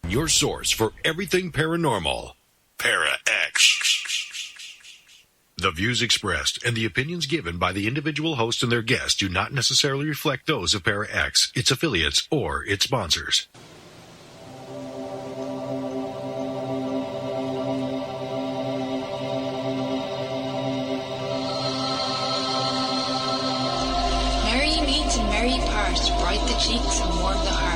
Your source for everything paranormal. Para-X. The views expressed and the opinions given by the individual host and their guests do not necessarily reflect those of Para-X, its affiliates, or its sponsors. Merry meet and merry part, bright the cheeks and warm the heart.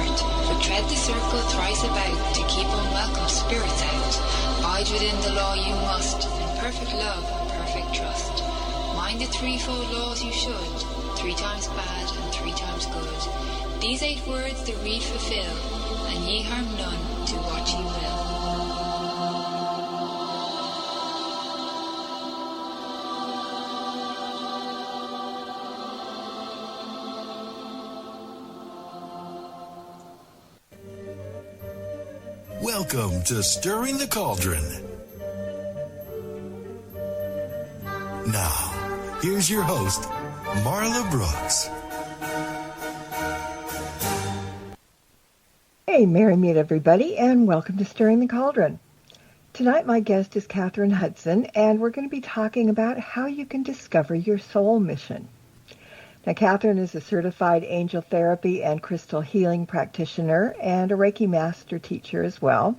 But tread the circle thrice about to keep unwelcome spirits out. Bide within the law you must, in perfect love and perfect trust. Mind the threefold laws you should, 3 times bad and 3 times good. These 8 words the read fulfill, and ye harm none, do what ye will. Welcome to Stirring the Cauldron. Now, here's your host, Marla Brooks. Hey, merry meet everybody, and welcome to Stirring the Cauldron. Tonight my guest is Kathryn Hudson, and we're going to be talking about how you can discover your soul mission. Now, Kathryn is a certified angel therapy and crystal healing practitioner and a Reiki master teacher as well.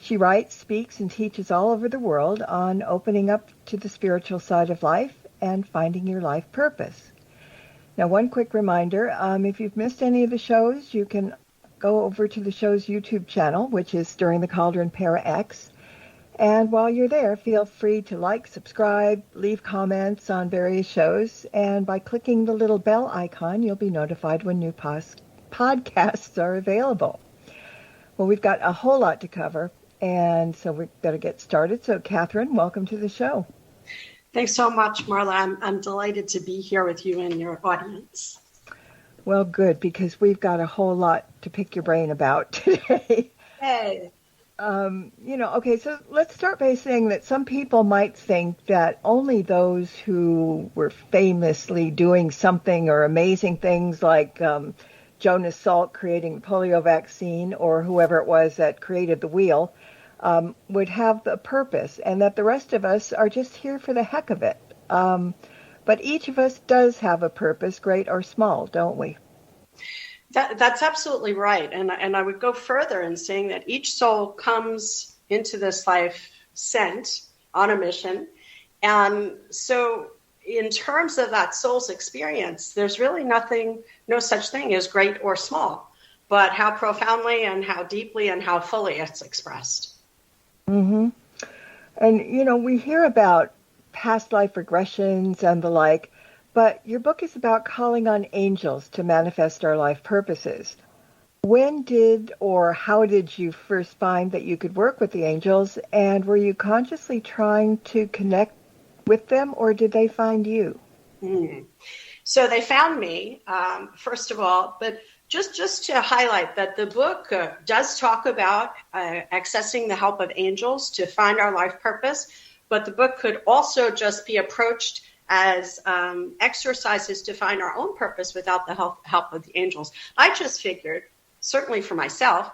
She writes, speaks, and teaches all over the world on opening up to the spiritual side of life and finding your life purpose. Now, one quick reminder, if you've missed any of the shows, you can go over to the show's YouTube channel, which is Stirring the Cauldron Para-X. And while you're there, feel free to like, subscribe, leave comments on various shows, and by clicking the little bell icon, you'll be notified when new podcasts are available. Well, we've got a whole lot to cover, and so we've got to get started. So, Kathryn, welcome to the show. Thanks so much, Marla. I'm delighted to be here with you and your audience. Well, good, because we've got a whole lot to pick your brain about today. Hey. Okay, so let's start by saying that some people might think that only those who were famously doing something or amazing things like Jonas Salk creating the polio vaccine or whoever it was that created the wheel would have a purpose, and that the rest of us are just here for the heck of it. But each of us does have a purpose, great or small, don't we? That's absolutely right. And I would go further in saying that each soul comes into this life sent on a mission. And so in terms of that soul's experience, there's really no such thing as great or small, but how profoundly and how deeply and how fully it's expressed. Mm-hmm. And, we hear about past life regressions and the like, but your book is about calling on angels to manifest our life purposes. When did or how did you first find that you could work with the angels, and were you consciously trying to connect with them, or did they find you? So they found me, first of all, but just to highlight that the book does talk about accessing the help of angels to find our life purpose, but the book could also just be approached as exercises to find our own purpose without the help of the angels. I just figured, certainly for myself,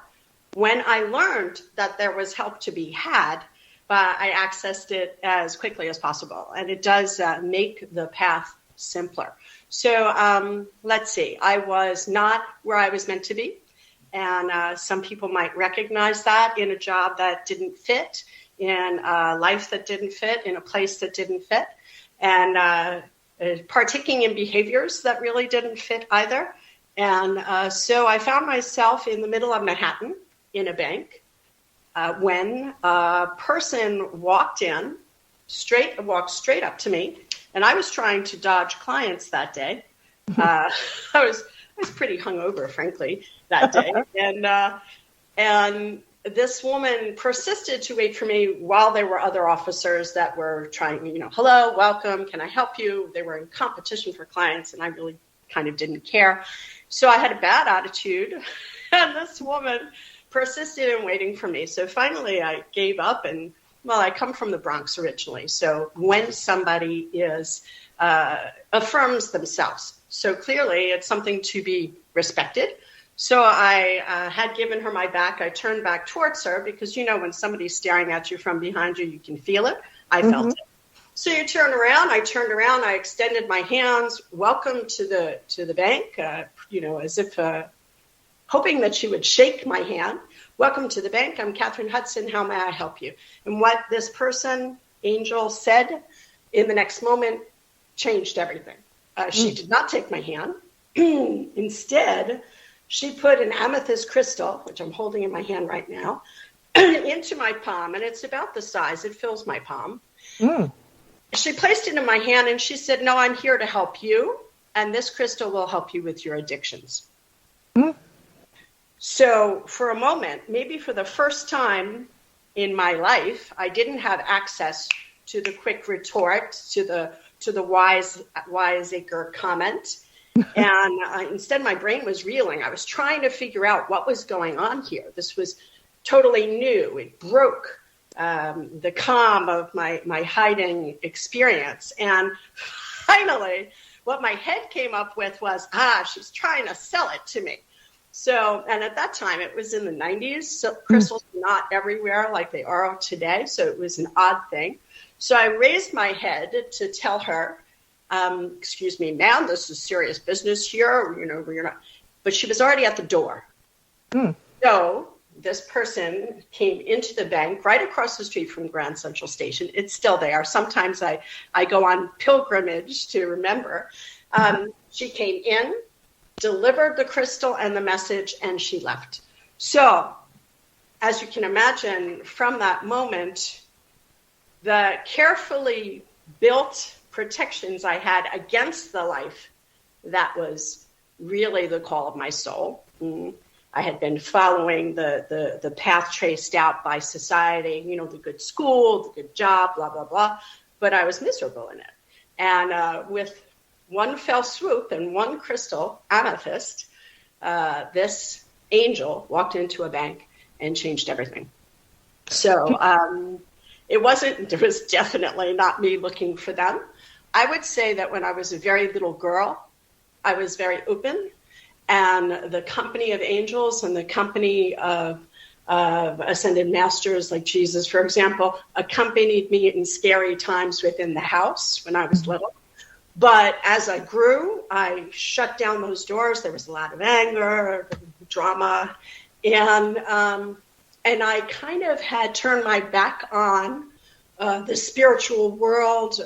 when I learned that there was help to be had, I accessed it as quickly as possible. And it does make the path simpler. So let's see, I was not where I was meant to be. And some people might recognize that in a job that didn't fit, in a life that didn't fit, in a place that didn't fit. And partaking in behaviors that really didn't fit either. And so I found myself in the middle of Manhattan in a bank when a person walked straight up to me, and I was trying to dodge clients that day. I was pretty hungover, frankly, that day. And this woman persisted to wait for me while there were other officers that were trying, hello, welcome, can I help you? They were in competition for clients, and I really kind of didn't care. So I had a bad attitude, and this woman persisted in waiting for me. So finally I gave up, and I come from the Bronx originally. So when somebody affirms themselves, so clearly it's something to be respected. So I had given her my back. I turned back towards her because, when somebody's staring at you from behind you, you can feel it. I felt it. So you turn around. I turned around. I extended my hands. Welcome to the bank, as if hoping that she would shake my hand. Welcome to the bank. I'm Kathryn Hudson. How may I help you? And what this person, Angel, said in the next moment changed everything. She did not take my hand. Instead, she put an amethyst crystal, which I'm holding in my hand right now, into my palm. And it's about the size. It fills my palm. She placed it in my hand and she said, no, I'm here to help you. And this crystal will help you with your addictions. So for a moment, maybe for the first time in my life, I didn't have access to the quick retort, to the wiseacre comment. And instead, my brain was reeling. I was trying to figure out what was going on here. This was totally new. It broke the calm of my hiding experience. And finally, what my head came up with was, she's trying to sell it to me. So, and at that time, it was in the 90s. So crystals were not everywhere like they are today. So it was an odd thing. So I raised my head to tell her, excuse me, ma'am, this is serious business here. We're not. But she was already at the door. So this person came into the bank right across the street from Grand Central Station. It's still there. Sometimes I go on pilgrimage to remember. She came in, delivered the crystal and the message, and she left. So, as you can imagine, from that moment, the carefully built protections I had against the life, that was really the call of my soul. I had been following the path traced out by society, the good school, the good job, blah, blah, blah, but I was miserable in it. And with one fell swoop and one crystal, amethyst, this angel walked into a bank and changed everything. So it was definitely not me looking for them. I would say that when I was a very little girl, I was very open, and the company of angels and the company of ascended masters like Jesus, for example, accompanied me in scary times within the house when I was little. But as I grew, I shut down those doors. There was a lot of anger, drama, and I kind of had turned my back on the spiritual world,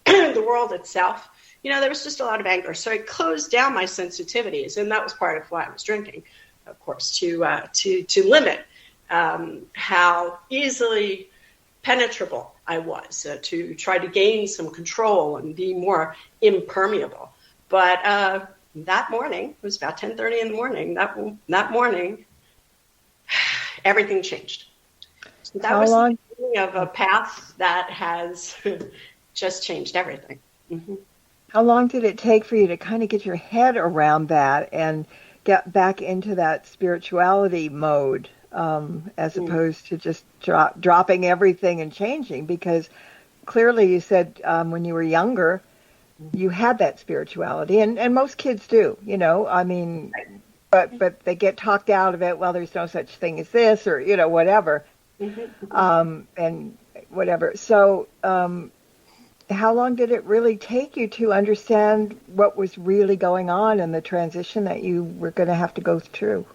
the world itself. There was just a lot of anger. So I closed down my sensitivities, and that was part of why I was drinking, of course, to limit how easily penetrable I was, to try to gain some control and be more impermeable. But that morning, it was about 10:30 in the morning, that morning, everything changed. So that was the beginning of a path that has just changed everything. How long did it take for you to kind of get your head around that and get back into that spirituality mode, as opposed to just dropping everything and changing? Because clearly you said when you were younger, you had that spirituality, and most kids do, but they get talked out of it. Well, there's no such thing as this, or, whatever, and whatever. So, how long did it really take you to understand what was really going on and the transition that you were going to have to go through?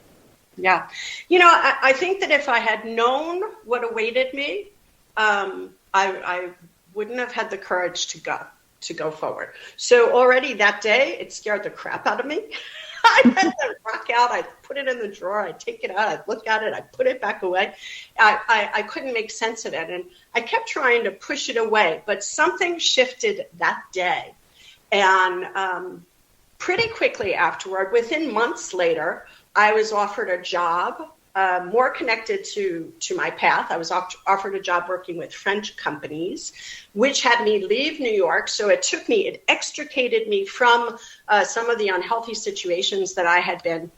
Yeah. I think that if I had known what awaited me, I wouldn't have had the courage to go forward. So already that day, it scared the crap out of me. I had the rock out. I put it in the drawer. I take it out. I look at it. I put it back away. I couldn't make sense of it. And I kept trying to push it away. But something shifted that day. And pretty quickly afterward, within months later, I was offered a job more connected to my path. I was offered a job working with French companies, which had me leave New York. So it extricated me from some of the unhealthy situations that I had been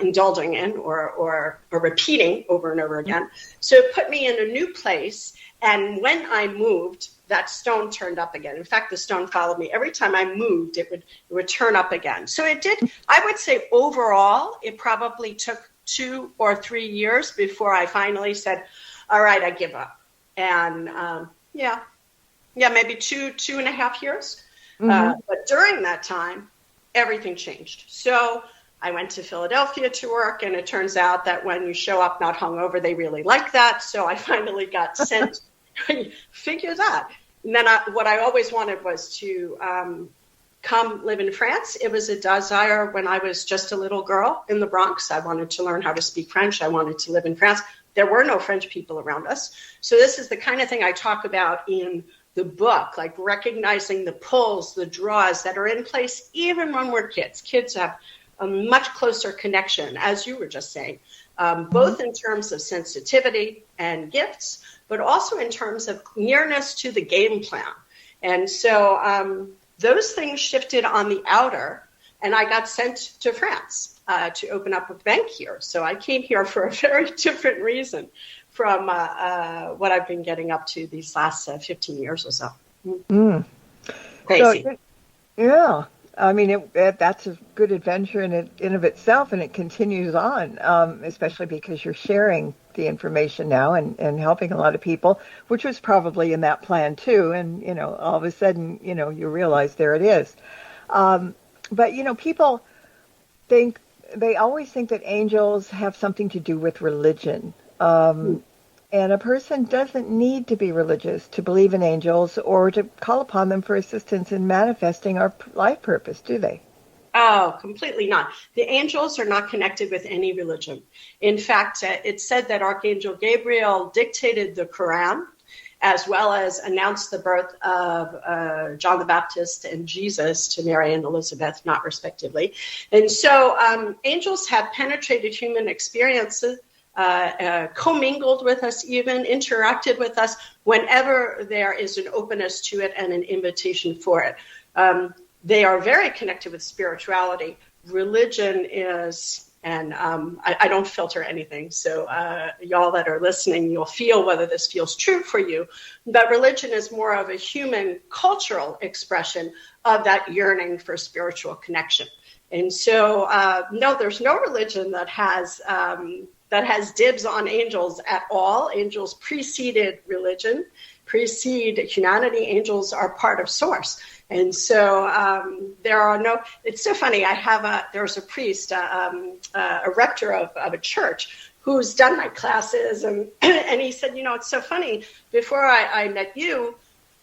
indulging in or repeating over and over again. So it put me in a new place. And when I moved, that stone turned up again. In fact, the stone followed me. Every time I moved, it would turn up again. So it did. I would say overall, it probably took 2 or 3 years before I finally said, all right, I give up. And maybe 2.5 years. But during that time, everything changed. So I went to Philadelphia to work, and it turns out that when you show up not hungover, they really like that. So I finally got sent. Figure that. And then what I always wanted was to come live in France. It was a desire when I was just a little girl in the Bronx. I wanted to learn how to speak French. I wanted to live in France. There were no French people around us. So this is the kind of thing I talk about in the book, like recognizing the pulls, the draws that are in place even when we're kids. Kids have a much closer connection, as you were just saying, both in terms of sensitivity and gifts, but also in terms of nearness to the game plan. And so those things shifted on the outer, and I got sent to France to open up a bank here. So I came here for a very different reason from what I've been getting up to these last 15 years or so. Crazy. So, yeah. I mean, that's a good adventure in of itself, and it continues on, especially because you're sharing the information now and helping a lot of people, which was probably in that plan too. And, all of a sudden, you realize there it is. But, people they always think that angels have something to do with religion. And a person doesn't need to be religious to believe in angels or to call upon them for assistance in manifesting our life purpose, do they? Oh, completely not. The angels are not connected with any religion. In fact, it's said that Archangel Gabriel dictated the Quran, as well as announced the birth of John the Baptist and Jesus to Mary and Elizabeth, not respectively. And so angels have penetrated human experiences, commingled with us, even interacted with us whenever there is an openness to it and an invitation for it. They are very connected with spirituality. Religion is, and I don't filter anything, so y'all that are listening, you'll feel whether this feels true for you. But religion is more of a human cultural expression of that yearning for spiritual connection. And so, no, there's no religion that has dibs on angels at all. Angels preceded religion, precede humanity. Angels are part of source. And so there are no, it's so funny. There's a priest, a rector of a church who's done my classes. And he said, it's so funny. Before I met you,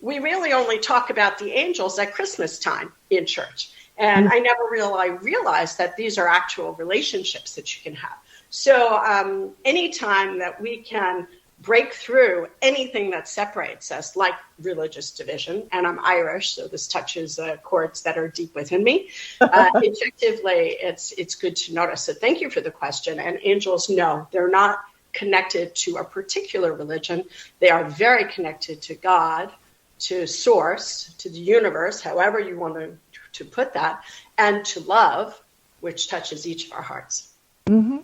we really only talk about the angels at Christmas time in church. And I never realized that these are actual relationships that you can have. So anytime that we can break through anything that separates us, like religious division, and I'm Irish, so this touches chords that are deep within me, intuitively, it's good to notice. So thank you for the question. And angels, no, they're not connected to a particular religion. They are very connected to God, to source, to the universe, however you want to put that, and to love, which touches each of our hearts. Mm-hmm.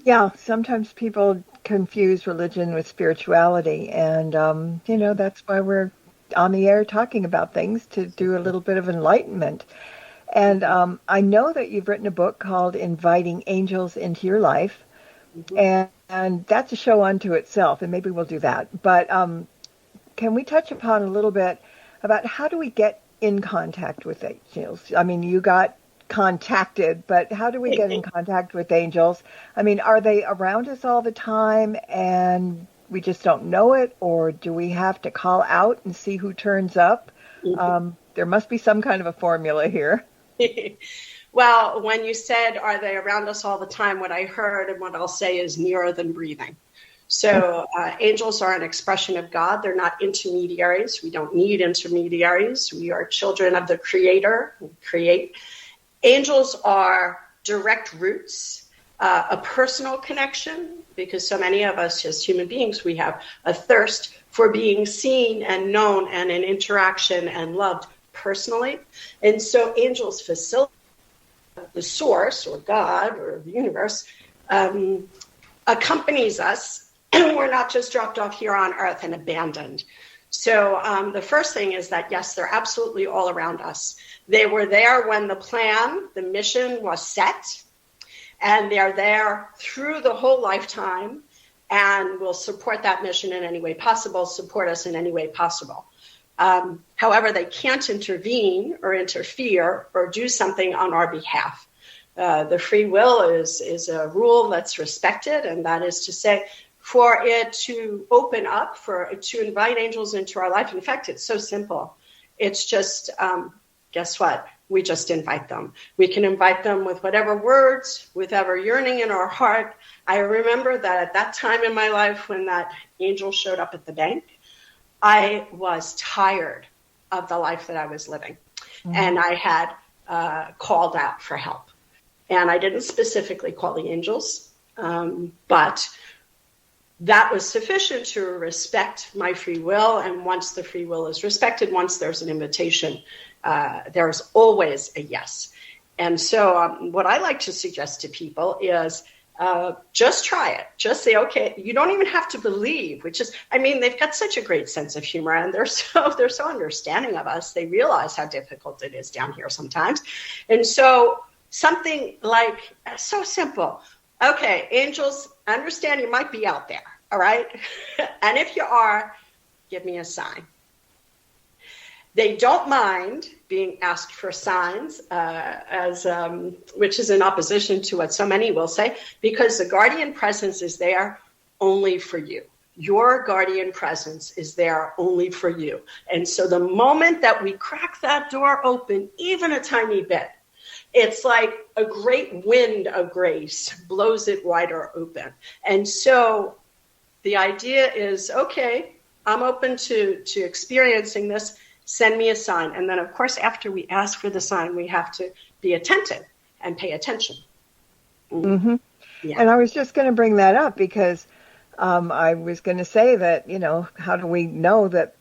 Yeah, sometimes people confuse religion with spirituality, and, that's why we're on the air talking about things, to do a little bit of enlightenment. And I know that you've written a book called Inviting Angels into Your Life, and that's a show unto itself, and maybe we'll do that. But can we touch upon a little bit about how do we get in contact with angels? I mean, you got contacted, but how do we get in contact with angels? I mean, are they around us all the time and we just don't know it, or do we have to call out and see who turns up? There must be some kind of a formula here. Well, when you said, are they around us all the time, what I heard and what I'll say is nearer than breathing. So angels are an expression of God. They're not intermediaries. We don't need intermediaries. We are children of the Creator who create. Angels are direct roots, a personal connection, because so many of us as human beings, we have a thirst for being seen and known and in interaction and loved personally. And so angels facilitate the source or God or the universe accompanies us. We're not just dropped off here on earth and abandoned. So the first thing is that, yes, they're absolutely all around us. They were there when the plan, the mission was set, and they're there through the whole lifetime and will support that mission in any way possible, support us in any way possible. However, they can't intervene or interfere or do something on our behalf. The free will is a rule that's respected, and that is to say, for it to open up, to invite angels into our life. In fact, it's so simple. It's just, guess what? We just invite them. We can invite them with whatever words, with whatever yearning in our heart. I remember that at that time in my life when that angel showed up at the bank, I was tired of the life that I was living. Mm-hmm. And I had called out for help. And I didn't specifically call the angels, but that was sufficient to respect my free will. And once the free will is respected, once there's an invitation, there's always a yes. And so what I like to suggest to people is just try it. Just say, okay, you don't even have to believe, which is, I mean, they've got such a great sense of humor and they're so understanding of us. They realize how difficult it is down here sometimes. And so something like, so simple. Okay, angels, I understand you might be out there, all right? And if you are, give me a sign. They don't mind being asked for signs, which is in opposition to what so many will say, because the guardian presence is there only for you. Your guardian presence is there only for you. And so the moment that we crack that door open, even a tiny bit, it's like a great wind of grace blows it wider open. And so the idea is, okay, I'm open to experiencing this. Send me a sign. And then, of course, after we ask for the sign, we have to be attentive and pay attention. Mm-hmm. Yeah. And I was just going to bring that up because I was going to say that, how do we know that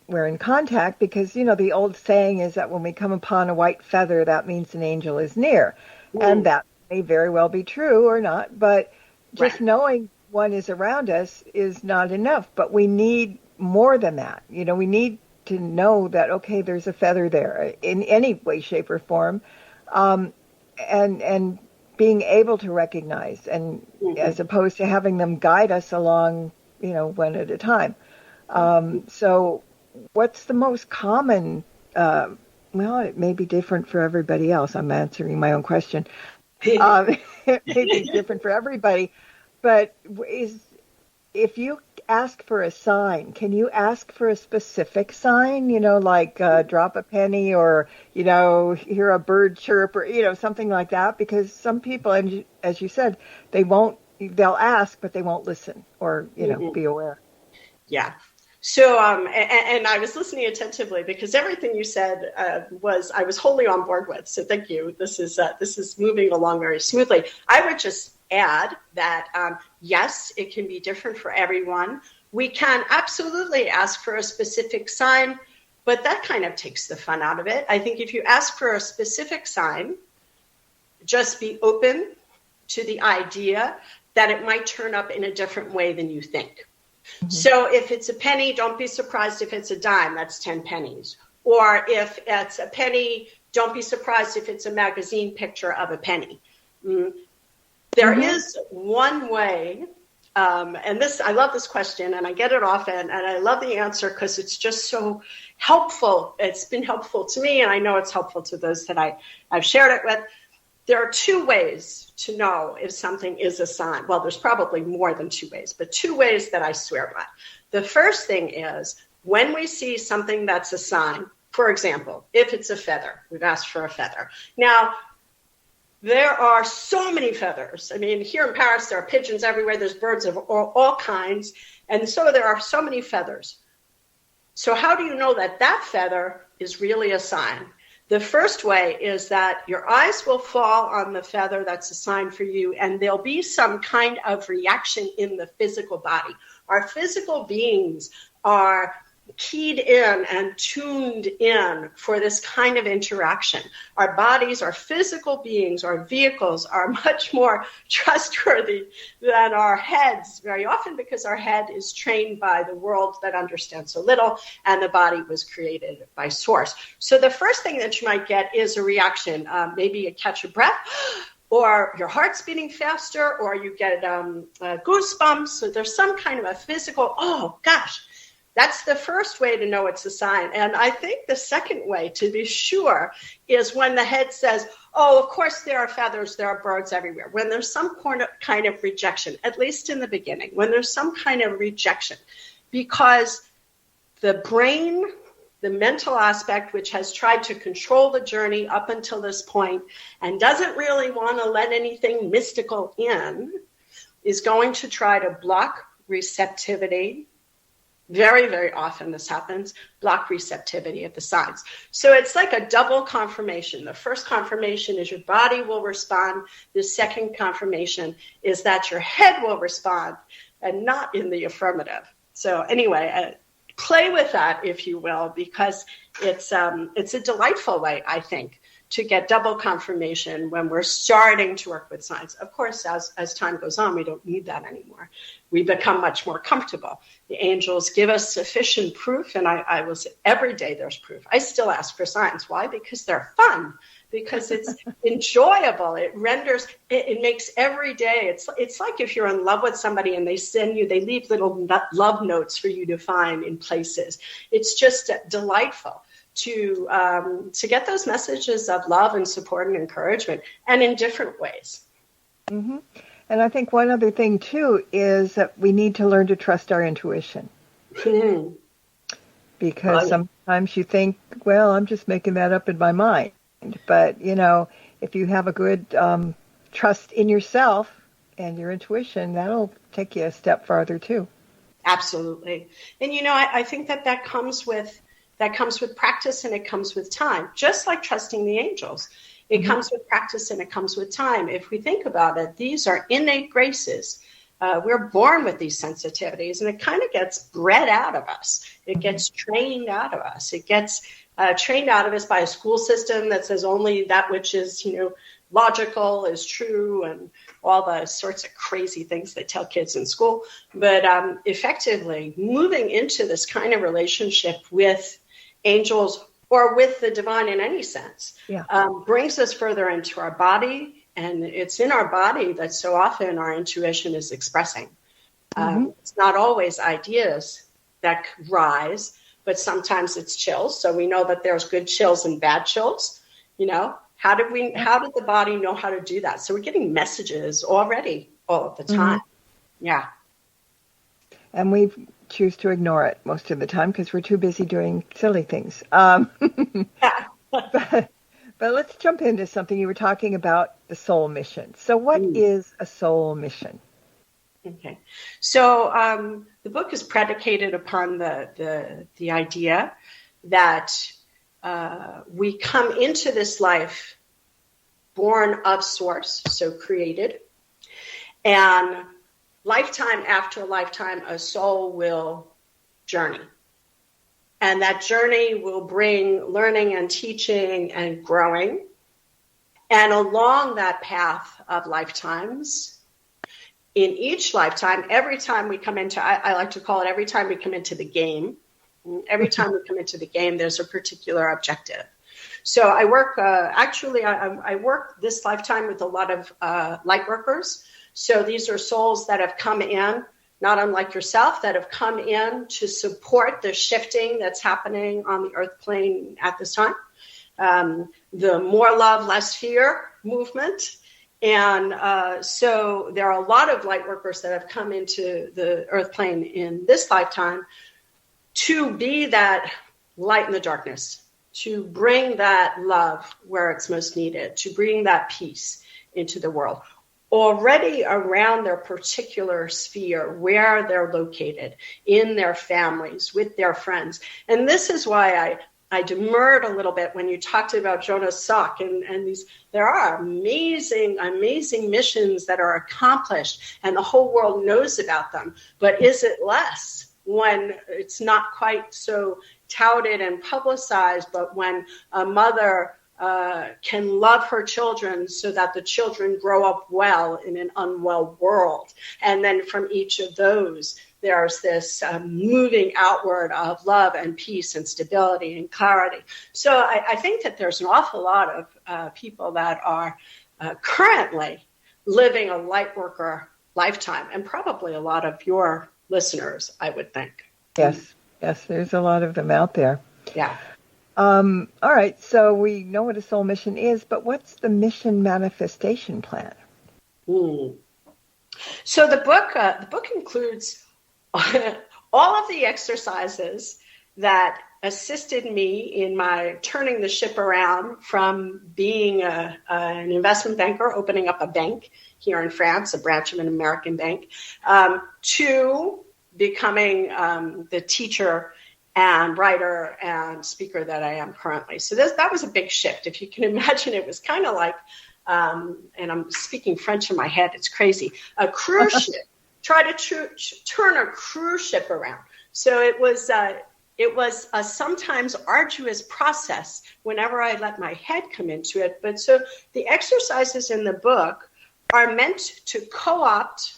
we're in contact? Because, the old saying is that when we come upon a white feather, that means an angel is near. And that may very well be true or not. But just knowing one is around us is not enough. But we need more than that. We need to know that, okay, there's a feather there in any way, shape, or form, and being able to recognize, and as opposed to having them guide us along, one at a time. So what's the most common, well, it may be different for everybody else. I'm answering my own question. It may be different for everybody, but if you ask for a sign, can you ask for a specific sign, like drop a penny or, hear a bird chirp or, something like that? Because some people, and as you said, they'll ask, but they won't listen or, be aware. Yeah. So, and I was listening attentively because everything you said I was wholly on board with. So thank you. This is moving along very smoothly. I would just add that, yes, it can be different for everyone. We can absolutely ask for a specific sign, but that kind of takes the fun out of it. I think if you ask for a specific sign, just be open to the idea that it might turn up in a different way than you think. Mm-hmm. So if it's a penny, don't be surprised if it's a dime. That's 10 pennies. Or if it's a penny, don't be surprised if it's a magazine picture of a penny. There is one way, and I love this question, and I get it often, and I love the answer because it's just so helpful. It's been helpful to me, and I know it's helpful to those that I've shared it with. There are two ways to know if something is a sign. Well, there's probably more than two ways, but two ways that I swear by. The first thing is when we see something that's a sign, for example, if it's a feather, we've asked for a feather. Now, there are so many feathers. I mean, here in Paris, there are pigeons everywhere. There's birds of all kinds. And so there are so many feathers. So how do you know that that feather is really a sign? The first way is that your eyes will fall on the feather that's a sign for you, and there'll be some kind of reaction in the physical body. Our physical beings are keyed in and tuned in for this kind of interaction. Our bodies, our physical beings, our vehicles are much more trustworthy than our heads very often, because our head is trained by the world that understands so little, and the body was created by source. So the first thing that you might get is a reaction, maybe a catch of breath, or your heart's beating faster, or you get goosebumps. So there's some kind of a physical, oh gosh. That's the first way to know it's a sign. And I think the second way to be sure is when the head says, oh, of course there are feathers, there are birds everywhere. When there's some kind of rejection, at least in the beginning, when there's some kind of rejection, because the brain, the mental aspect, which has tried to control the journey up until this point and doesn't really want to let anything mystical in, is going to try to block receptivity. Very, very often this happens, block receptivity of the signs. So it's like a double confirmation. The first confirmation is your body will respond. The second confirmation is that your head will respond, and not in the affirmative. So anyway, play with that, if you will, because it's a delightful way, I think, to get double confirmation when we're starting to work with signs. Of course, as time goes on, we don't need that anymore. We become much more comfortable. The angels give us sufficient proof, and I will say every day there's proof. I still ask for signs. Why? Because they're fun, because it's enjoyable. It makes every day. It's like if you're in love with somebody and they leave little love notes for you to find in places. It's just delightful to get those messages of love and support and encouragement, and in different ways. Mm-hmm. And I think one other thing, too, is that we need to learn to trust our intuition. Mm-hmm. Because sometimes you think, well, I'm just making that up in my mind. But, if you have a good trust in yourself and your intuition, that'll take you a step farther, too. Absolutely. And, I think that comes with practice, and it comes with time, just like trusting the angels. It comes with practice and it comes with time. If we think about it, these are innate graces. We're born with these sensitivities, and it kind of gets bred out of us. It gets trained out of us. It gets trained out of us by a school system that says only that which is, logical is true, and all the sorts of crazy things they tell kids in school. But effectively, moving into this kind of relationship with angels or with the divine in any sense, brings us further into our body. And it's in our body that so often our intuition is expressing. It's not always ideas that rise, but sometimes it's chills. So we know that there's good chills and bad chills. How did the body know how to do that? So we're getting messages already all of the time. Yeah. And we choose to ignore it most of the time because we're too busy doing silly things. But let's jump into something. You were talking about the soul mission. So what is a soul mission? Okay. So the book is predicated upon the idea that we come into this life born of source, so created, and lifetime after lifetime, a soul will journey. And that journey will bring learning and teaching and growing. And along that path of lifetimes, in each lifetime, every time we come into, I like to call it every time we come into the game, there's a particular objective. So I work, I work this lifetime with a lot of light workers. So these are souls that have come in, not unlike yourself, that have come in to support the shifting that's happening on the earth plane at this time. The more love, less fear movement. And so there are a lot of light workers that have come into the earth plane in this lifetime to be that light in the darkness, to bring that love where it's most needed, to bring that peace into the world. Already around their particular sphere, where they're located, in their families, with their friends. And this is why I demurred a little bit when you talked about Jonas Salk and these. There are amazing missions that are accomplished, and the whole world knows about them. But is it less when it's not quite so touted and publicized, but when a mother can love her children so that the children grow up well in an unwell world. And then from each of those, there's this moving outward of love and peace and stability and clarity. So I think that there's an awful lot of people that are currently living a light worker lifetime, and probably a lot of your listeners, I would think. Yes, there's a lot of them out there. Yeah. All right, so we know what a soul mission is, but what's the mission manifestation plan? So the book includes all of the exercises that assisted me in my turning the ship around from being an investment banker, opening up a bank here in France, a branch of an American bank, to becoming the teacher and writer and speaker that I am currently. So that was a big shift. If you can imagine, it was kind of like, and I'm speaking French in my head, it's crazy, a cruise ship. Try to turn a cruise ship around. So it was a sometimes arduous process whenever I let my head come into it. But so the exercises in the book are meant to co-opt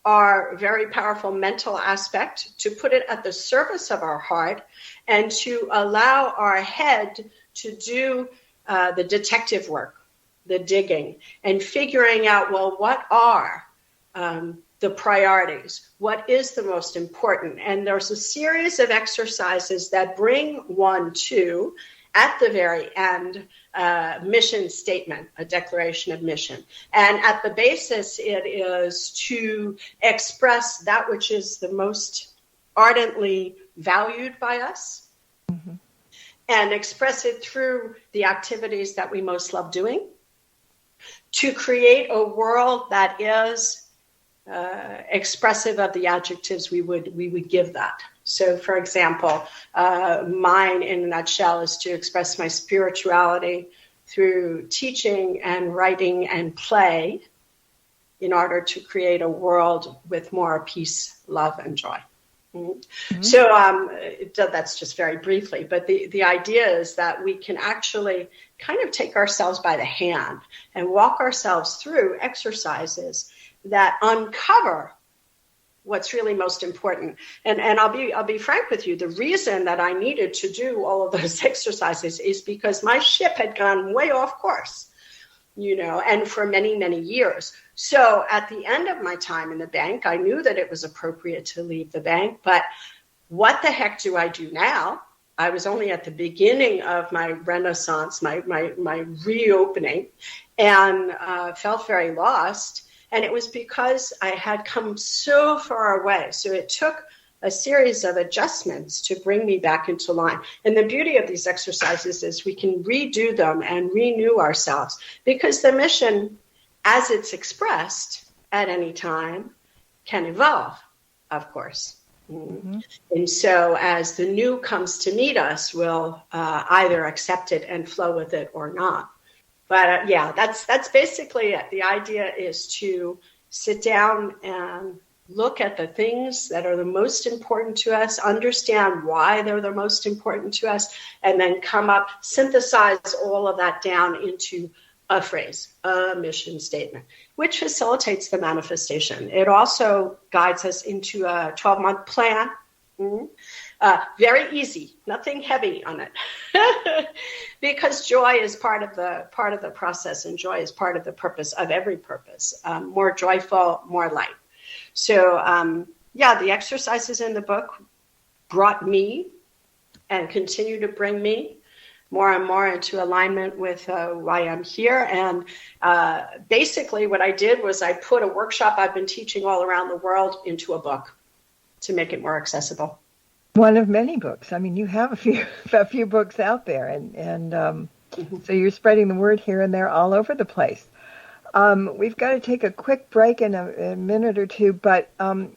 our very powerful mental aspect, to put it at the service of our heart, and to allow our head to do the detective work, the digging, and figuring out, well, what are the priorities? What is the most important? And there's a series of exercises that bring one to, at the very end, mission statement, a declaration of mission. And at the basis, it is to express that which is the most ardently valued by us, and express it through the activities that we most love doing, to create a world that is expressive of the adjectives we would give that. So, for example, mine in a nutshell is to express my spirituality through teaching and writing and play in order to create a world with more peace, love, and joy. So that's just very briefly, but the idea is that we can actually kind of take ourselves by the hand and walk ourselves through exercises that uncover what's really most important. And I'll be frank with you. The reason that I needed to do all of those exercises is because my ship had gone way off course, and for many, many years. So at the end of my time in the bank, I knew that it was appropriate to leave the bank, but what the heck do I do now? I was only at the beginning of my renaissance, my reopening, and felt very lost. And it was because I had come so far away. So it took a series of adjustments to bring me back into line. And the beauty of these exercises is we can redo them and renew ourselves, because the mission, as it's expressed at any time, can evolve, of course. And so as the new comes to meet us, we'll either accept it and flow with it or not. But that's basically it. The idea is to sit down and look at the things that are the most important to us, understand why they're the most important to us, and then synthesize all of that down into a phrase, a mission statement, which facilitates the manifestation. It also guides us into a 12-month plan. Very easy, nothing heavy on it, because joy is part of the process, and joy is part of the purpose of every purpose. More joyful, more light. So the exercises in the book brought me and continue to bring me more and more into alignment with why I'm here. And basically what I did was I put a workshop I've been teaching all around the world into a book to make it more accessible. One of many books. I mean, you have a few books out there, and so you're spreading the word here and there all over the place. We've got to take a quick break in a minute or two, but in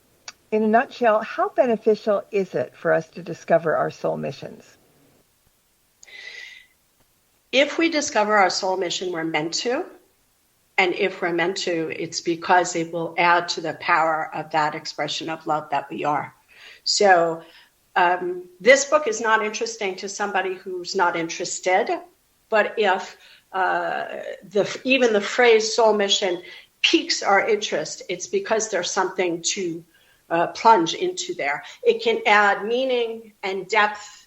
a nutshell, how beneficial is it for us to discover our soul missions? If we discover our soul mission, we're meant to. And if we're meant to, it's because it will add to the power of that expression of love that we are. So this book is not interesting to somebody who's not interested, but if even the phrase soul mission piques our interest, it's because there's something to plunge into there. It can add meaning and depth.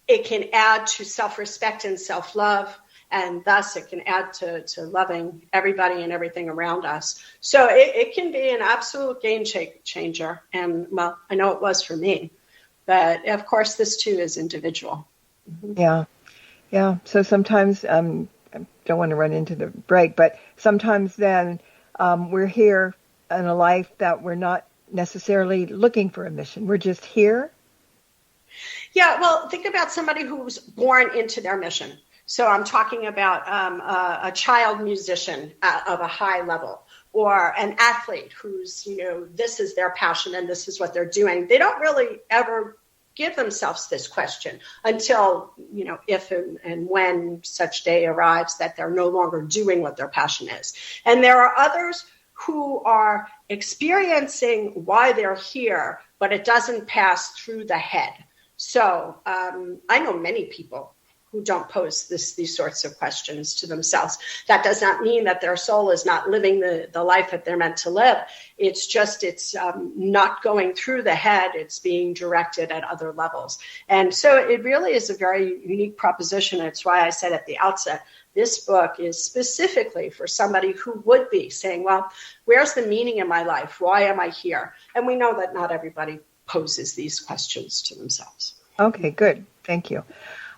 It can add to self-respect and self-love, and thus it can add to loving everybody and everything around us. So it can be an absolute game changer. And, well, I know it was for me. But, of course, this, too, is individual. Yeah. Yeah. So sometimes, I don't want to run into the break, but sometimes then we're here in a life that we're not necessarily looking for a mission. We're just here. Yeah, well, think about somebody who's born into their mission. So I'm talking about a child musician of a high level, or an athlete who's, this is their passion and this is what they're doing. They don't really ever give themselves this question until, if and when such day arrives that they're no longer doing what their passion is. And there are others who are experiencing why they're here, but it doesn't pass through the head. So I know many people who don't pose these sorts of questions to themselves. That does not mean that their soul is not living the life that they're meant to live. It's just it's not going through the head. It's being directed at other levels. And so it really is a very unique proposition. It's why I said at the outset, this book is specifically for somebody who would be saying, well, where's the meaning in my life? Why am I here? And we know that not everybody poses these questions to themselves. Okay, good. Thank you.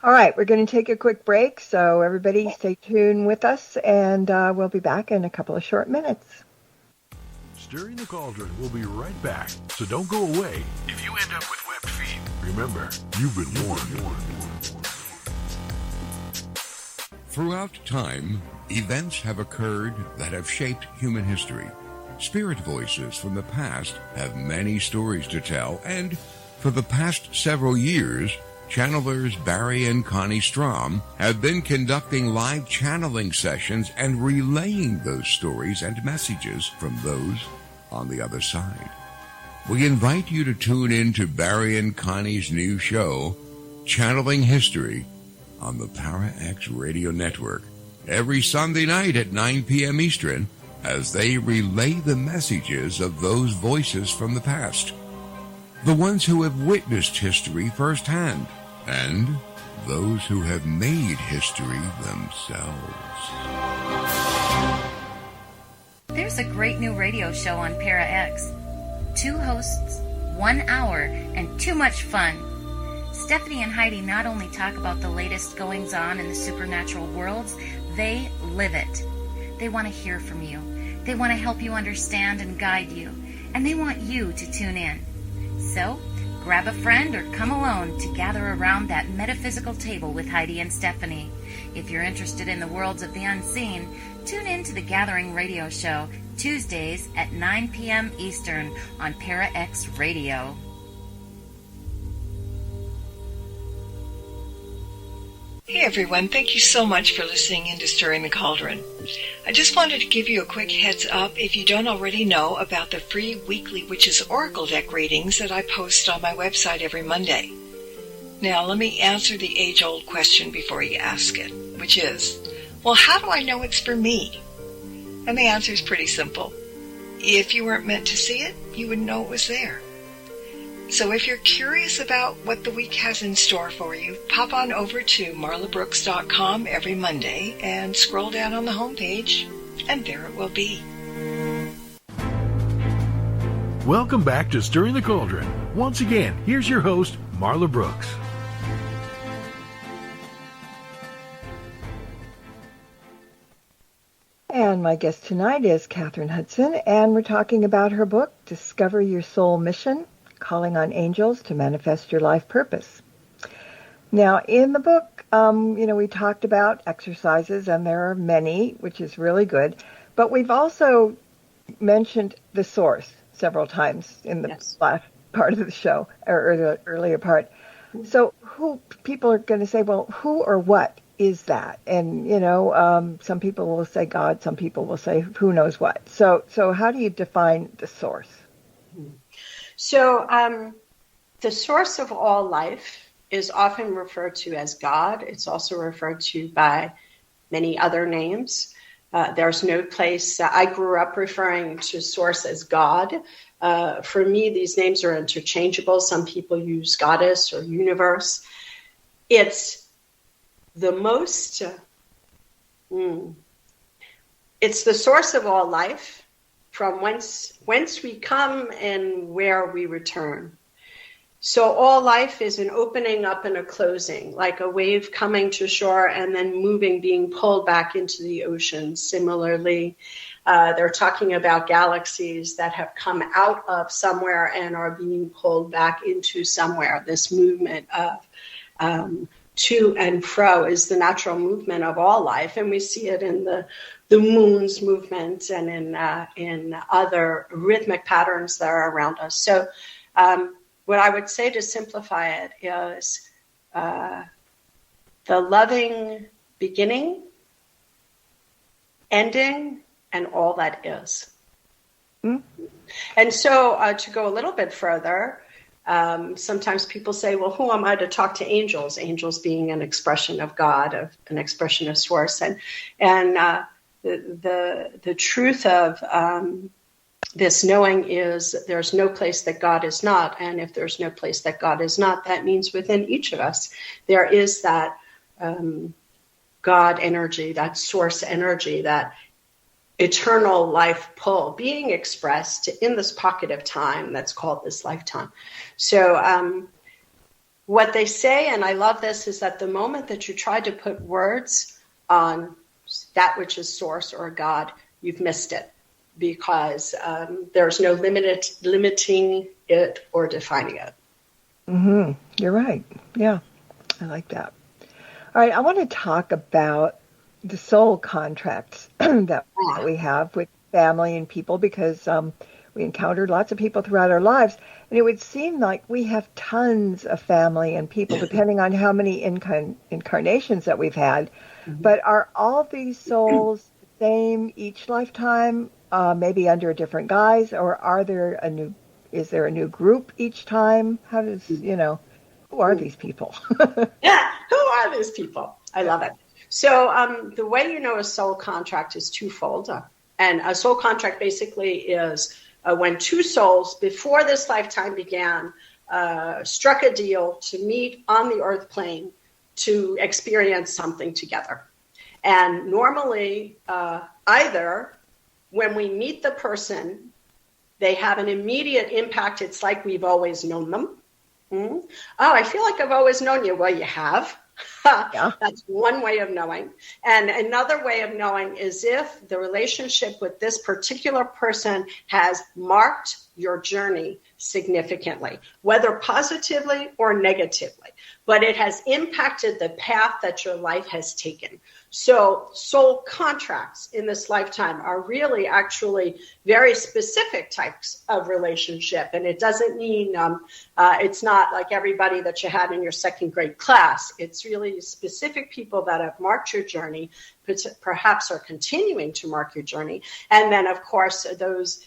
All right, we're going to take a quick break, so everybody stay tuned with us, and we'll be back in a couple of short minutes. Stirring the Cauldron will be right back, so don't go away. If you end up with webbed feet, remember, you've been warned. Throughout time, events have occurred that have shaped human history. Spirit voices from the past have many stories to tell, and for the past several years, channelers Barry and Connie Strom have been conducting live channeling sessions and relaying those stories and messages from those on the other side. We invite you to tune in to Barry and Connie's new show, Channeling History, on the Para X Radio Network, every Sunday night at 9 p.m. Eastern, as they relay the messages of those voices from the past. The ones who have witnessed history firsthand, and those who have made history themselves. There's a great new radio show on Para X. 2 hosts, 1 hour, and too much fun. Stephanie and Heidi not only talk about the latest goings-on in the supernatural worlds, they live it. They want to hear from you. They want to help you understand and guide you. And they want you to tune in. So, grab a friend or come alone to gather around that metaphysical table with Heidi and Stephanie. If you're interested in the worlds of the unseen, tune in to the Gathering Radio Show, Tuesdays at 9 p.m. Eastern on Para X Radio. Hey everyone, thank you so much for listening in to Stirring the Cauldron. I just wanted to give you a quick heads up if you don't already know about the free weekly Witches Oracle deck readings that I post on my website every Monday. Now let me answer the age-old question before you ask it, which is, well, how do I know it's for me? And the answer is pretty simple. If you weren't meant to see it, you wouldn't know it was there. So if you're curious about what the week has in store for you, pop on over to marlabrooks.com every Monday and scroll down on the homepage, and there it will be. Welcome back to Stirring the Cauldron. Once again, here's your host, Marla Brooks. And my guest tonight is Kathryn Hudson, and we're talking about her book, Discover Your Soul Mission, Calling on Angels to Manifest Your Life Purpose. Now, in the book, we talked about exercises, and there are many, which is really good. But we've also mentioned the source several times in the last part of the show, or the earlier part. So people are going to say, well, who or what is that? And, some people will say God, some people will say who knows what. So how do you define the source? So The source of all life is often referred to as God. It's also referred to by many other names. There's no place. I grew up referring to source as God. For me, these names are interchangeable. Some people use goddess or universe. It's the most, it's the source of all life, from whence we come and where we return. So all life is an opening up and a closing, like a wave coming to shore and then moving, being pulled back into the ocean. Similarly, they're talking about galaxies that have come out of somewhere and are being pulled back into somewhere. This movement of to and fro is the natural movement of all life, and we see it in the moon's movement and in other rhythmic patterns that are around us. So what I would say to simplify it is the loving beginning, ending, and all that is. Mm-hmm. And so to go a little bit further, sometimes people say, well, who am I to talk to angels? Angels being an expression of God, of an expression of source. And the truth of this knowing is there's no place that God is not. And if there's no place that God is not, that means within each of us, there is that God energy, that source energy, that eternal life pull being expressed in this pocket of time that's called this lifetime. So what they say, and I love this, is that the moment that you try to put words on that which is source or God, you've missed it, because there's no limiting it or defining it. Mm-hmm. You're right. Yeah, I like that. All right, I want to talk about the soul contracts that we have with family and people, because we encountered lots of people throughout our lives, and it would seem like we have tons of family and people, depending on how many incarnations that we've had. Mm-hmm. But are all these souls the same each lifetime, maybe under a different guise, or is there a new group each time? How does, who are these people? Yeah, who are these people? I love it. So the way you know a soul contract is twofold. And a soul contract basically is when two souls before this lifetime began struck a deal to meet on the earth plane to experience something together. And normally either when we meet the person, they have an immediate impact. It's like we've always known them. Mm-hmm. Oh, I feel like I've always known you. Well, you have. Yeah. That's one way of knowing. And another way of knowing is if the relationship with this particular person has marked your journey significantly, whether positively or negatively, but it has impacted the path that your life has taken. So soul contracts in this lifetime are really actually very specific types of relationship. And it doesn't mean it's not like everybody that you had in your second grade class. It's really specific people that have marked your journey, perhaps are continuing to mark your journey. And then, of course, those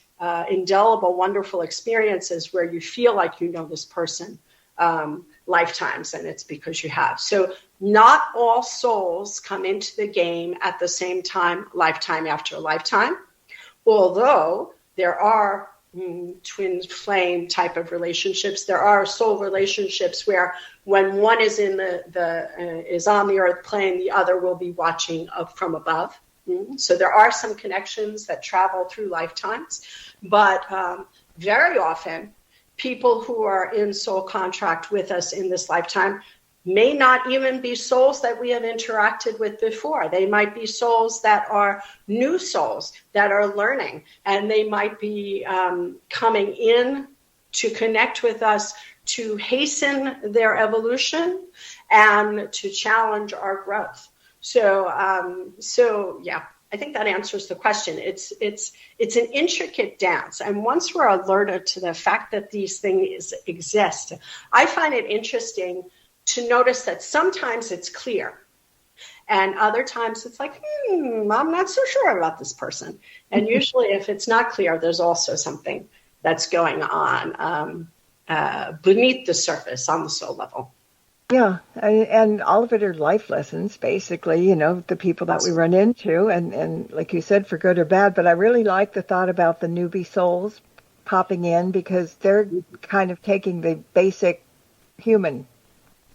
indelible, wonderful experiences where you feel like you know this person lifetimes, and it's because you have. So not all souls come into the game at the same time, lifetime after lifetime, although there are twin flame type of relationships. There are soul relationships where when one is is on the earth plane, the other will be watching up from above. So there are some connections that travel through lifetimes, but very often people who are in soul contract with us in this lifetime may not even be souls that we have interacted with before. They might be souls that are new souls that are learning, and they might be coming in to connect with us to hasten their evolution and to challenge our growth. So yeah, I think that answers the question. It's an intricate dance. And once we're alerted to the fact that these things exist, I find it interesting to notice that sometimes it's clear. And other times it's like, I'm not so sure about this person. And usually if it's not clear, there's also something that's going on beneath the surface on the soul level. Yeah, and all of it are life lessons, basically, the people that we run into, and like you said, for good or bad. But I really like the thought about the newbie souls popping in, because they're kind of taking the basic human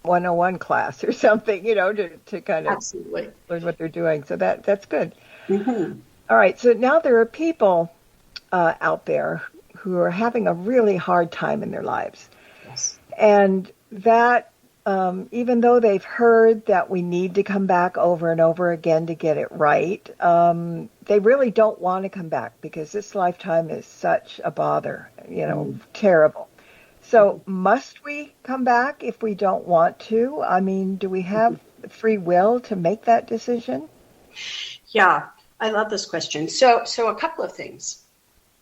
101 class or something, to kind of Absolutely learn what they're doing. So that's good. Mm-hmm. All right, so now there are people out there who are having a really hard time in their lives. Yes. And that, even though they've heard that we need to come back over and over again to get it right, they really don't want to come back, because this lifetime is such a bother, terrible. So must we come back if we don't want to? I mean, do we have free will to make that decision? Yeah, I love this question. So a couple of things.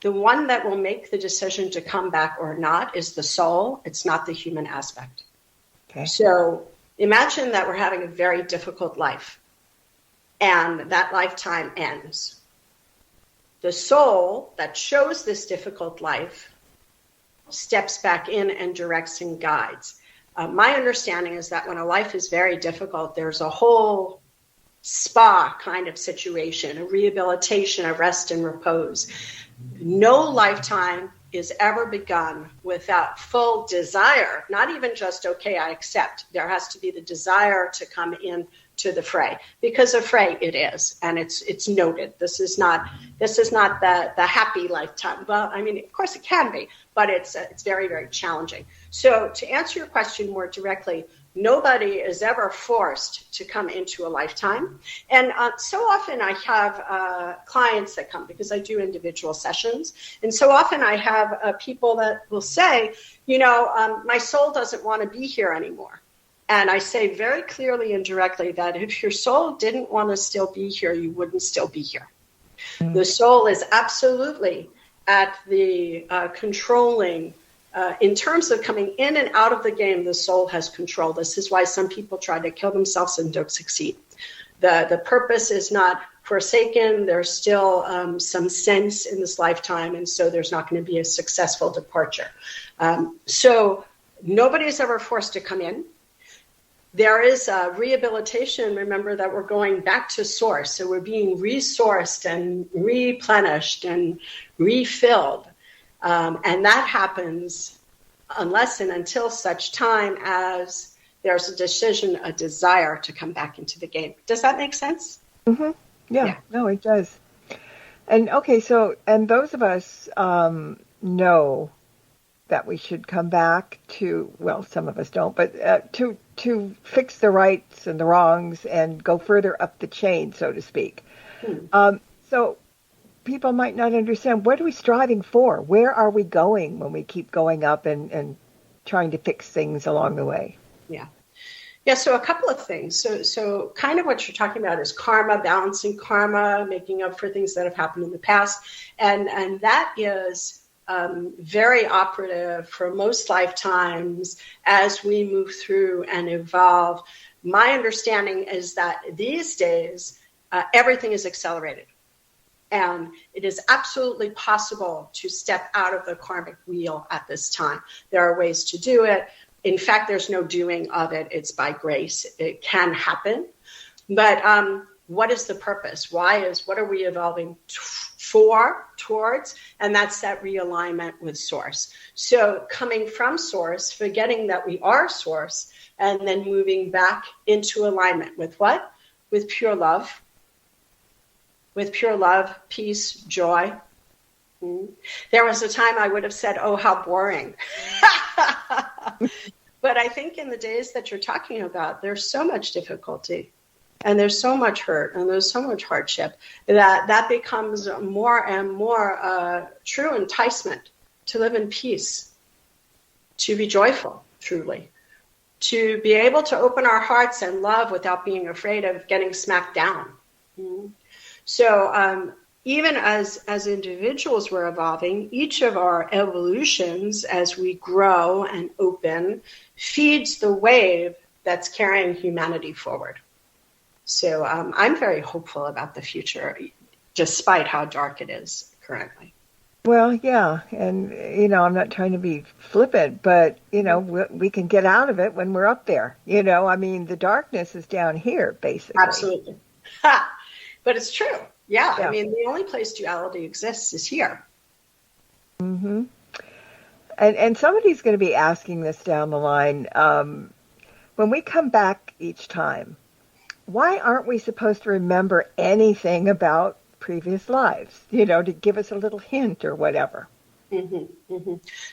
The one that will make the decision to come back or not is the soul. It's not the human aspect. Okay. So imagine that we're having a very difficult life, and that lifetime ends. The soul that chose this difficult life steps back in and directs and guides. My understanding is that when a life is very difficult, there's a whole spa kind of situation, a rehabilitation, a rest and repose. No lifetime is ever begun without full desire, not even just, okay, I accept. There has to be the desire to come in to the fray, because a fray it is, and it's noted. This is not the happy lifetime. Well, I mean, of course it can be, but it's very, very challenging. So to answer your question more directly, nobody is ever forced to come into a lifetime. And so often I have clients that come, because I do individual sessions. And so often I have people that will say, my soul doesn't want to be here anymore. And I say very clearly and directly that if your soul didn't want to still be here, you wouldn't still be here. Mm-hmm. The soul is absolutely at the controlling. In terms of coming in and out of the game, the soul has control. This is why some people try to kill themselves and don't succeed. The purpose is not forsaken. There's still some sense in this lifetime, and so there's not going to be a successful departure. So nobody's ever forced to come in. There is a rehabilitation. Remember that we're going back to source. So we're being resourced and replenished and refilled. And that happens unless and until such time as there's a decision, a desire to come back into the game. Does that make sense? Mm-hmm. Yeah, no, it does. And okay, so, and those of us know that we should come back to, well, some of us don't, but to fix the rights and the wrongs and go further up the chain, so to speak. So people might not understand, what are we striving for? Where are we going when we keep going up and trying to fix things along the way? Yeah, so a couple of things. So kind of what you're talking about is karma, balancing karma, making up for things that have happened in the past. And that is very operative for most lifetimes as we move through and evolve. My understanding is that these days, everything is accelerated. And it is absolutely possible to step out of the karmic wheel at this time. There are ways to do it. In fact, there's no doing of it. It's by grace. It can happen. But what is the purpose? What are we evolving towards? And that's that realignment with source. So coming from source, forgetting that we are source, and then moving back into alignment with what? With pure love. With pure love, peace, joy. There was a time I would have said, oh, how boring. But I think in the days that you're talking about, there's so much difficulty and there's so much hurt and there's so much hardship that becomes more and more true enticement to live in peace, to be joyful, truly, to be able to open our hearts and love without being afraid of getting smacked down. So even as individuals we're evolving, each of our evolutions as we grow and open feeds the wave that's carrying humanity forward. So I'm very hopeful about the future, despite how dark it is currently. Well, yeah, and I'm not trying to be flippant, but we can get out of it when we're up there. I mean, the darkness is down here, basically. Absolutely. Ha! But it's true. Yeah, Yeah. I mean, the only place duality exists is here. Mm-hmm. And somebody's going to be asking this down the line. When we come back each time, why aren't we supposed to remember anything about previous lives, to give us a little hint or whatever?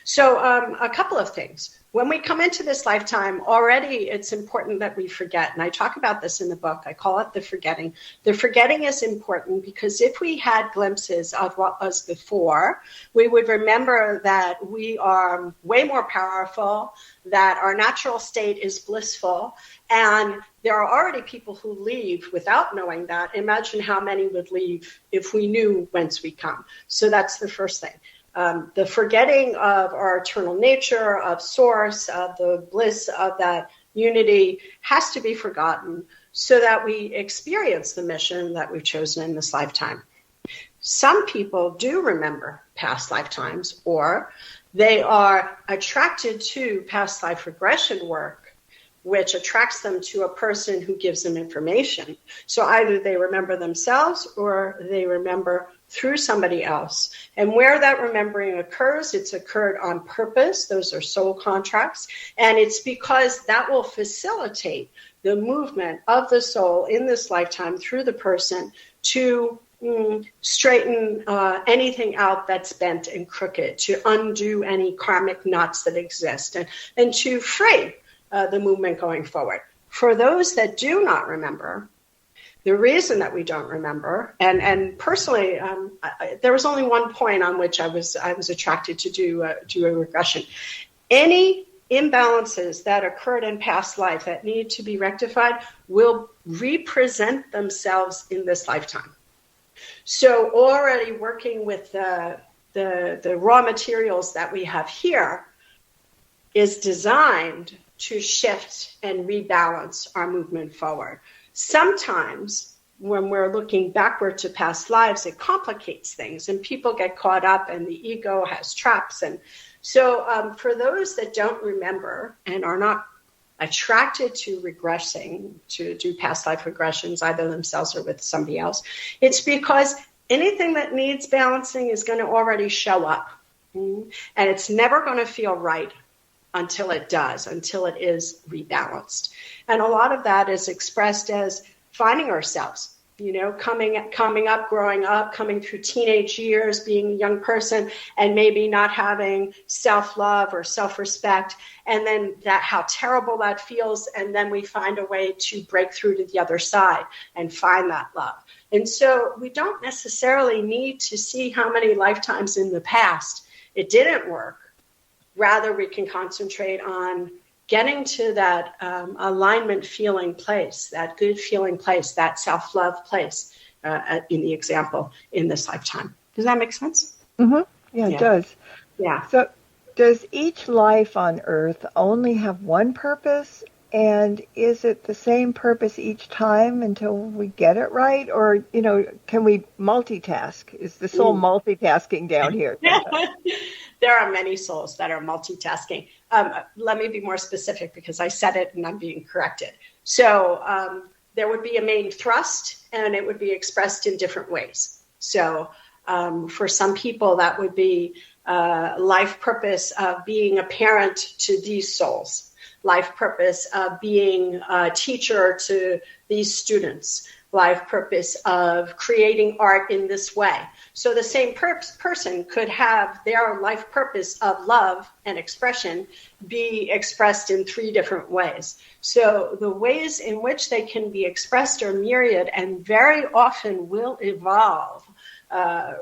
So a couple of things. When we come into this lifetime, already it's important that we forget. And I talk about this in the book. I call it the forgetting. The forgetting is important because if we had glimpses of what was before, we would remember that we are way more powerful, that our natural state is blissful, and there are already people who leave without knowing that. Imagine how many would leave if we knew whence we come. So that's the first thing. The forgetting of our eternal nature, of source, of the bliss of that unity has to be forgotten so that we experience the mission that we've chosen in this lifetime. Some people do remember past lifetimes, or they are attracted to past life regression work, which attracts them to a person who gives them information. So either they remember themselves or they remember through somebody else. And where that remembering occurs, it's occurred on purpose. Those are soul contracts. And it's because that will facilitate the movement of the soul in this lifetime through the person to straighten anything out that's bent and crooked, to undo any karmic knots that exist, and to free the movement going forward. For those that do not remember, the reason that we don't remember, and personally, there was only one point on which I was attracted to do a regression. Any imbalances that occurred in past life that need to be rectified will represent themselves in this lifetime. So already working with the raw materials that we have here is designed to shift and rebalance our movement forward. Sometimes when we're looking backward to past lives, it complicates things and people get caught up and the ego has traps. And so for those that don't remember and are not attracted to regressing, to do past life regressions, either themselves or with somebody else, it's because anything that needs balancing is going to already show up. And it's never going to feel right until it does, until it is rebalanced. And a lot of that is expressed as finding ourselves, coming up, growing up, coming through teenage years, being a young person, and maybe not having self-love or self-respect, and then that how terrible that feels, and then we find a way to break through to the other side and find that love. And so we don't necessarily need to see how many lifetimes in the past it didn't work. Rather, we can concentrate on getting to that alignment feeling place, that good feeling place, that self-love place in the example in this lifetime. Does that make sense? Mm-hmm. Yeah, it does. Yeah. So does each life on Earth only have one purpose? And is it the same purpose each time until we get it right? Or, can we multitask? Is the soul multitasking down here? There are many souls that are multitasking. Let me be more specific because I said it and I'm being corrected. So there would be a main thrust and it would be expressed in different ways. So for some people, that would be life purpose of being a parent to these souls. Life purpose of being a teacher to these students, life purpose of creating art in this way. So the same person could have their life purpose of love and expression be expressed in 3 different ways. So the ways in which they can be expressed are myriad and very often will evolve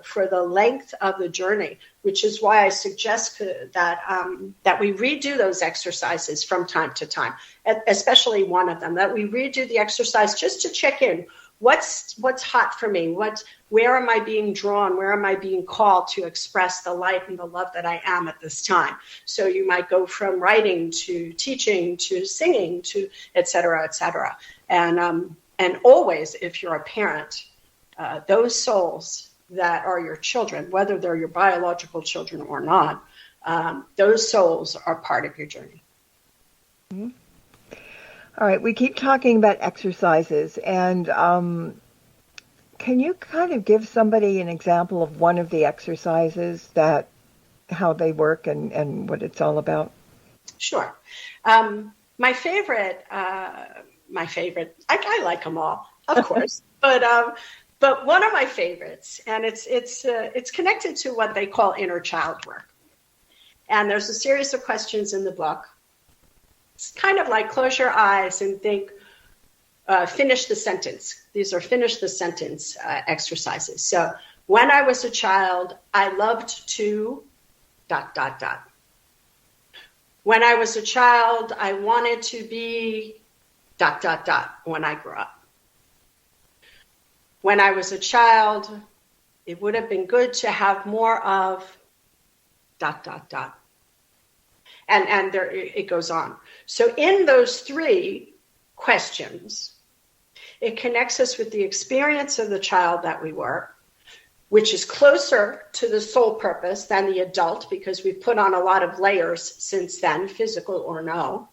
for the length of the journey, which is why I suggest that we redo those exercises from time to time, especially one of them, that we redo the exercise just to check in. What's hot for me? Where am I being drawn? Where am I being called to express the light and the love that I am at this time? So you might go from writing to teaching to singing to et cetera, et cetera. And always, if you're a parent, those souls that are your children, whether they're your biological children or not, those souls are part of your journey. Mm-hmm. All right, we keep talking about exercises, and can you kind of give somebody an example of one of the exercises, that how they work and what it's all about? Sure. My favorite, I like them all, of course, but one of my favorites, and it's connected to what they call inner child work. And there's a series of questions in the book. It's kind of like close your eyes and think, finish the sentence. These are finish the sentence exercises. So when I was a child, I loved to ... When I was a child, I wanted to be ... when I grew up. When I was a child, it would have been good to have more of ... And there it goes on. So in those three questions, it connects us with the experience of the child that we were, which is closer to the soul purpose than the adult, because we've put on a lot of layers since then, physical or no.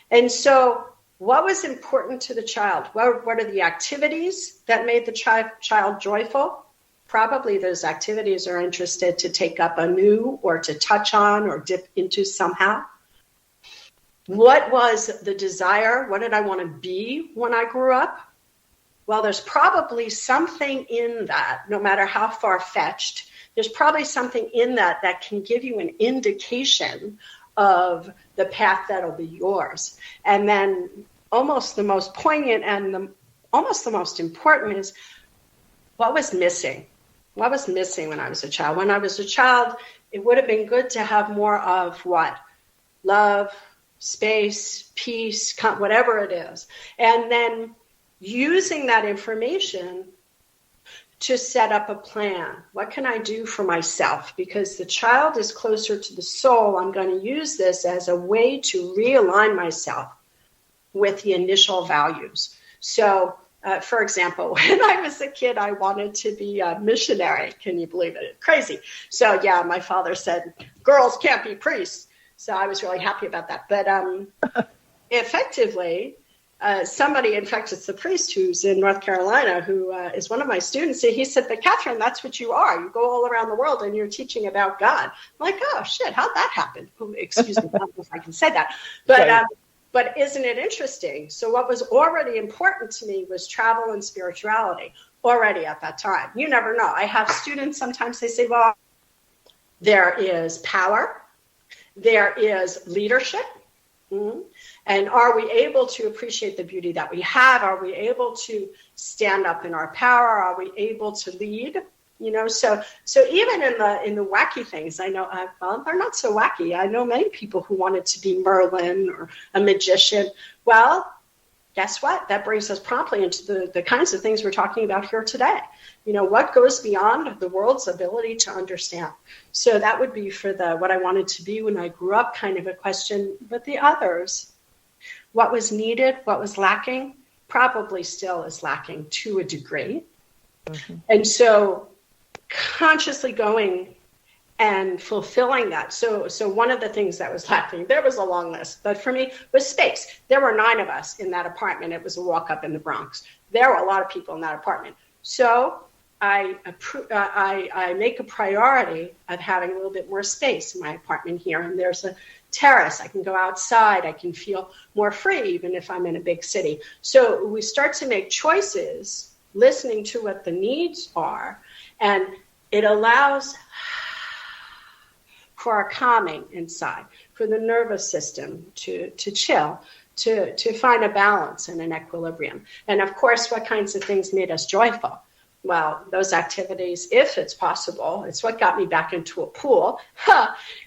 And so what was important to the child? What are the activities that made the child joyful? Probably those activities are interested to take up anew or to touch on or dip into somehow. What was the desire? What did I want to be when I grew up? Well, there's probably something in that, no matter how far-fetched, there's probably something in that that can give you an indication of the path that'll be yours. And then almost the most poignant and almost the most important is, what was missing? What was missing when I was a child? When I was a child, it would have been good to have more of what? Love, space, peace, whatever it is. And then using that information to set up a plan. What can I do for myself? Because the child is closer to the soul. I'm going to use this as a way to realign myself with the initial values. So, for example, when I was a kid, I wanted to be a missionary. Can you believe it? Crazy. So, yeah, my father said, girls can't be priests. So I was really happy about that. But effectively, somebody, in fact, it's the priest who's in North Carolina, who is one of my students. He said, but Kathryn, that's what you are. You go all around the world and you're teaching about God. I'm like, oh, shit, how'd that happen? Oh, excuse me, I don't know if I can say that. But isn't it interesting? So what was already important to me was travel and spirituality already at that time. You never know. I have students, sometimes they say, well, there is power, there is leadership. Mm-hmm. And are we able to appreciate the beauty that we have? Are we able to stand up in our power? Are we able to lead? You know, so even in the wacky things, I know, well, they're not so wacky. I know many people who wanted to be Merlin or a magician. Well, guess what? That brings us promptly into the kinds of things we're talking about here today. You know, what goes beyond the world's ability to understand? So that would be for the what I wanted to be when I grew up kind of a question. But the others, what was needed, what was lacking, probably still is lacking to a degree. Mm-hmm. And so consciously going and fulfilling that. So one of the things that was lacking, there was a long list, but for me was space. There were 9 of us in that apartment. It was a walk up in the Bronx. There were a lot of people in that apartment. So I make a priority of having a little bit more space in my apartment here. And there's a terrace. I can go outside. I can feel more free, even if I'm in a big city. So we start to make choices, listening to what the needs are, and it allows for our calming inside, for the nervous system to chill, to find a balance and an equilibrium. And of course, what kinds of things made us joyful? Well, those activities, if it's possible, it's what got me back into a pool.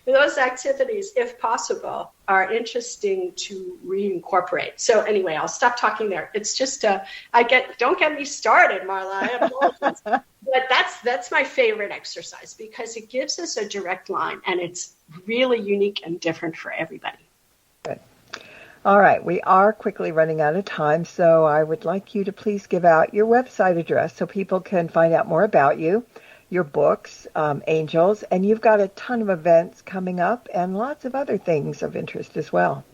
Those activities, if possible, are interesting to reincorporate. So anyway, I'll stop talking there. It's just, don't get me started, Marla. I apologize. But that's my favorite exercise because it gives us a direct line and it's really unique and different for everybody. Good. All right, we are quickly running out of time, so I would like you to please give out your website address so people can find out more about you, your books, Angels, and you've got a ton of events coming up and lots of other things of interest as well.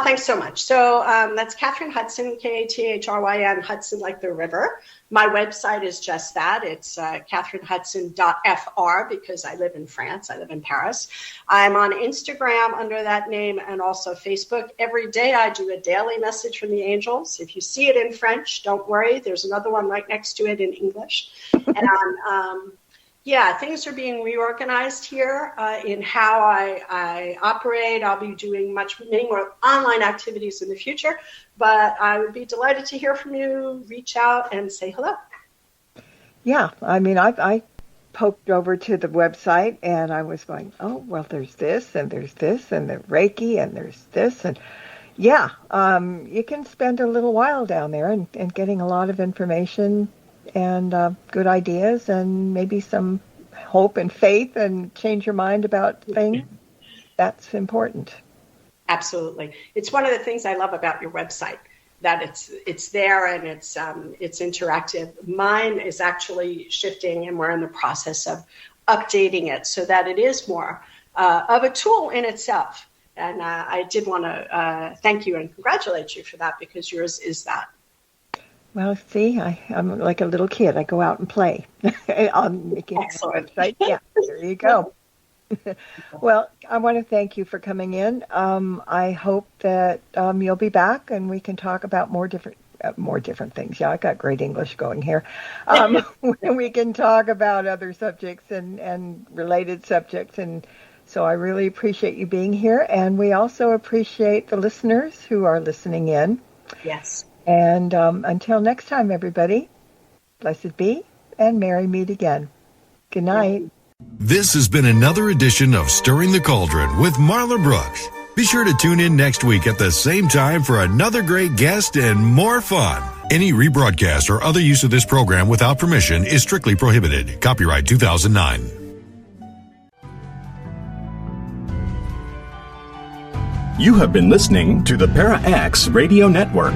Thanks so much. So that's Kathryn Hudson, Kathryn, Hudson like the river. My website is just that. It's kathrynhudson.fr because I live in France. I live in Paris. I'm on Instagram under that name and also Facebook. Every day I do a daily message from the angels. If you see it in French, don't worry. There's another one right next to it in English. And things are being reorganized here in how I operate. I'll be doing many more online activities in the future, but I would be delighted to hear from you. Reach out and say hello. Yeah, I mean, I poked over to the website and I was going, oh, well, there's this and there's this and the Reiki and there's this. And you can spend a little while down there and getting a lot of information and good ideas and maybe some hope and faith and change your mind about things. That's important. Absolutely. It's one of the things I love about your website, that it's there and it's interactive. Mine is actually shifting and we're in the process of updating it so that it is more of a tool in itself. And I did want to thank you and congratulate you for that because yours is that. Well, see, I'm like a little kid. I go out and play on making a website. Yeah, there you go. Well, I want to thank you for coming in. I hope that you'll be back and we can talk about more different things. Yeah, I got great English going here. We can talk about other subjects and related subjects. And so I really appreciate you being here. And we also appreciate the listeners who are listening in. Yes. And until next time, everybody, blessed be and merry meet again. Good night. This has been another edition of Stirring the Cauldron with Marla Brooks. Be sure to tune in next week at the same time for another great guest and more fun. Any rebroadcast or other use of this program without permission is strictly prohibited. Copyright 2009. You have been listening to the Para X Radio Network.